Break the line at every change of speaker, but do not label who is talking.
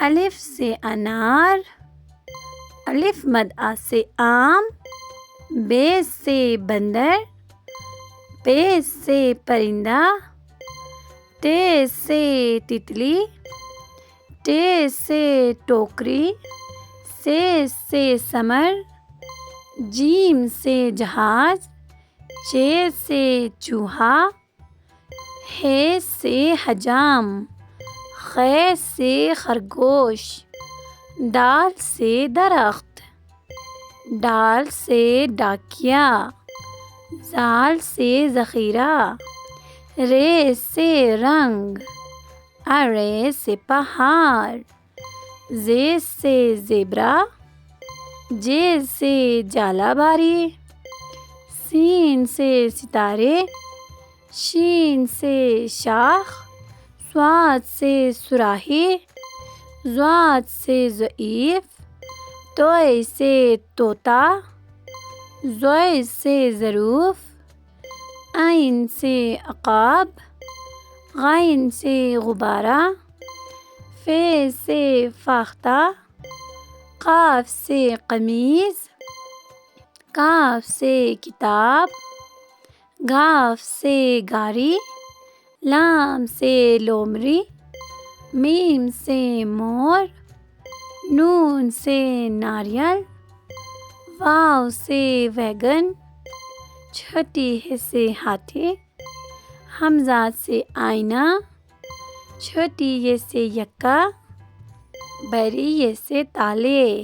الف سے انار، الف مد آ سے آم، بے سے بندر، پے سے پرندہ، تے سے تتلی، ٹے سے ٹوکری، سے سمر، جیم سے جہاز، چے سے چوہا، ہے سے حجام، خے سے خرگوش، دال سے درخت، ڈال سے ڈاکیا، زال سے ذخیرہ، رے سے رنگ، ارے سے پہاڑ، زے سے زیبرا، جے سے جالا باری، سین سے ستارے، شین سے شاخ، صاد سے صراحی، ضاد سے ضعیف، توئے سے طوطا، زوئے سے ظروف، عین سے عقاب، غین سے غبارہ، فے سے فاختہ، قاف سے قمیص، کاف سے کتاب، گاف سے گاری، لام سے لومڑی، میم سے مور، نون سے ناریل، واو سے ویگن، چھوٹی ہے سے ہاتھی، حمزہ سے آئینہ، چھوٹی یہ سے یکا، بڑی یہ سے تالے۔